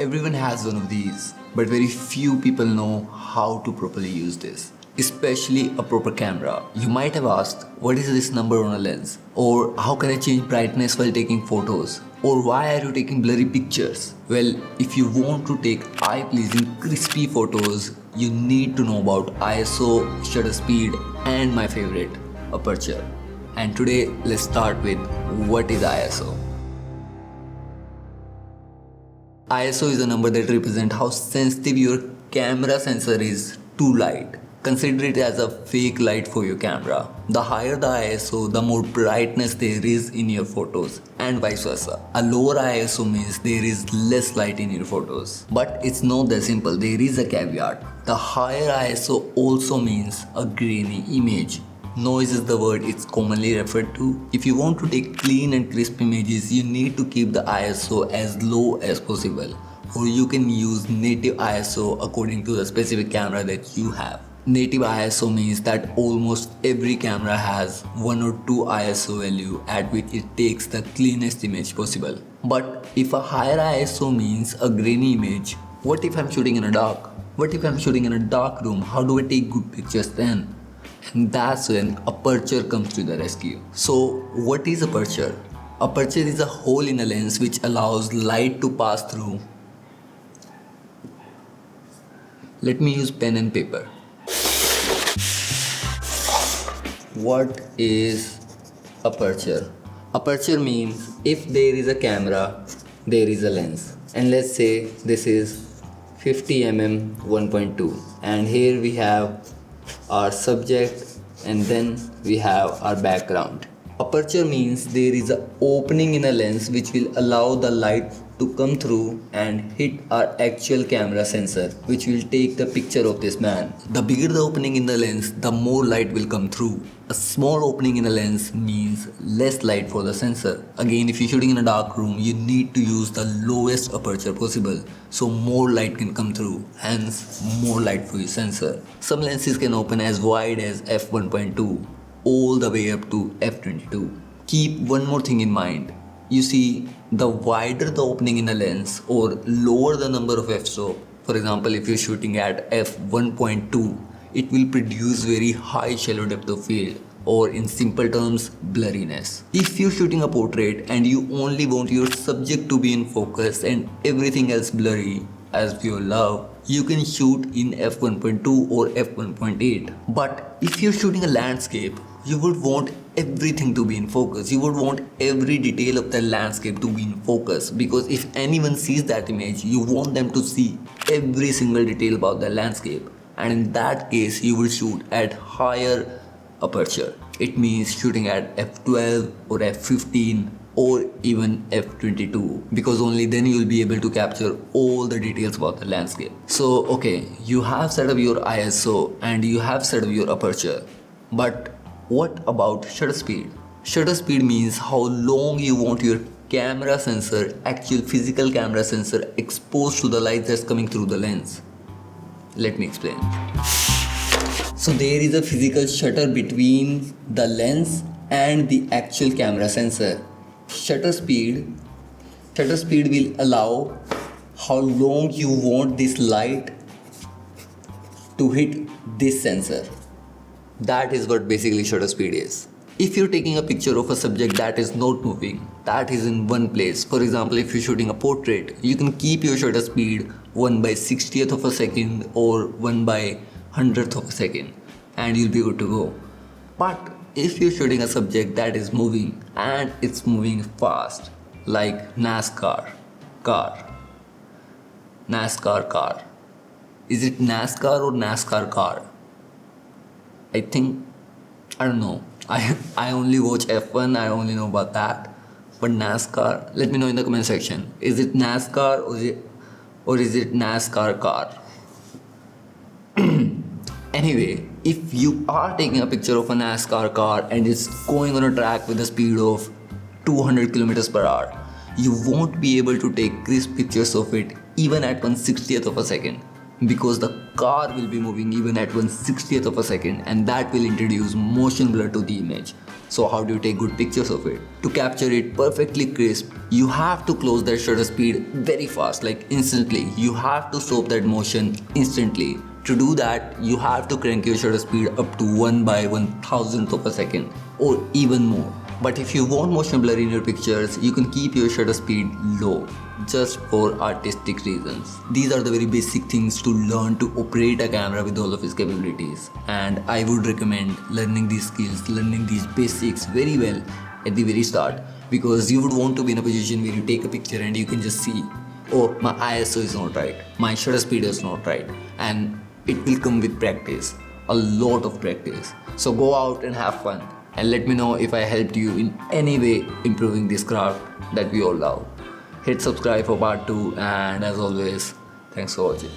Everyone has one of these, but very few people know how to properly use this, especially a proper camera. You might have asked, what is this number on a lens? Or how can I change brightness while taking photos? Or why are you taking blurry pictures? Well, if you want to take eye-pleasing, crispy photos, you need to know about ISO, shutter speed, and my favorite, aperture. And today, let's start with what is ISO. ISO is a number that represents how sensitive your camera sensor is to light. Consider it as a fake light for your camera. The higher the ISO, the more brightness there is in your photos, and vice versa. A lower ISO means there is less light in your photos. But it's not that simple, there is a caveat. The higher ISO also means a grainy image. Noise is the word it's commonly referred to. If you want to take clean and crisp images, you need to keep the ISO as low as possible. Or you can use native ISO according to the specific camera that you have. Native ISO means that almost every camera has 1 or 2 ISO value at which it takes the cleanest image possible. But if a higher ISO means a grainy image, what if I'm shooting in a dark? What if I'm shooting in a dark room? How do I take good pictures then? And that's when aperture comes to the rescue. So what is aperture? Aperture is a hole in a lens which allows light to pass through. Let me use pen and paper. What is aperture? Aperture means if there is a camera, there is a lens. And let's say this is 50 mm 1.2, and here we have our subject, and then we have our background. Aperture means there is an opening in a lens which will allow the light to come through and hit our actual camera sensor, which will take the picture of this man. The bigger the opening in the lens, the more light will come through. A small opening in a lens means less light for the sensor. Again, if you're shooting in a dark room, you need to use the lowest aperture possible so more light can come through, hence more light for your sensor. Some lenses can open as wide as f1.2 all the way up to f22. Keep one more thing in mind. You see, the wider the opening in a lens or lower the number of f-stop, for example, if you're shooting at f1.2, it will produce very high shallow depth of field, or in simple terms, blurriness. If you're shooting a portrait and you only want your subject to be in focus and everything else blurry, as we all love, you can shoot in f1.2 or f1.8. But if you're shooting a landscape, you would want everything to be in focus. You would want every detail of the landscape to be in focus, because if anyone sees that image, you want them to see every single detail about the landscape. And in that case, you will shoot at higher aperture. It means shooting at f12 or f15 or even f22, because only then you will be able to capture all the details about the landscape. So okay, you have set up your ISO and you have set up your aperture, but what about shutter speed? Shutter speed means how long you want your camera sensor, actual physical camera sensor, exposed to the light that's coming through the lens. Let me explain. So there is a physical shutter between the lens and the actual camera sensor. Shutter speed will allow how long you want this light to hit this sensor. That is what basically shutter speed is. If you're taking a picture of a subject that is not moving, that is in one place, for example, if you're shooting a portrait, you can keep your shutter speed 1/60th of a second or 1/100th of a second, and you'll be good to go. But if you're shooting a subject that is moving and it's moving fast, like NASCAR car. Is it NASCAR or NASCAR car? I don't know. I only watch F1, I only know about that. But NASCAR, let me know in the comment section. Is it NASCAR or is it NASCAR car? Anyway, if you are taking a picture of a NASCAR car and it's going on a track with a speed of 200 kilometers per hour, you won't be able to take crisp pictures of it even at 1/60th of a second. because the car will be moving even at 1/60th of a second, and that will introduce motion blur to the image. So how do you take good pictures of it? To capture it perfectly crisp, you have to close that shutter speed very fast, like instantly. You have to stop that motion instantly. To do that, you have to crank your shutter speed up to 1 by 1,000th of a second or even more. But if you want motion blur in your pictures, you can keep your shutter speed low just for artistic reasons. These are the very basic things to learn to operate a camera with all of its capabilities. And I would recommend learning these skills, learning these basics very well at the very start, because you would want to be in a position where you take a picture and you can just see, oh, my ISO is not right, my shutter speed is not right, and it will come with practice, a lot of practice. So go out and have fun, and let me know if I helped you in any way improving this craft that we all love. Hit subscribe for part 2, and as always, thanks for watching.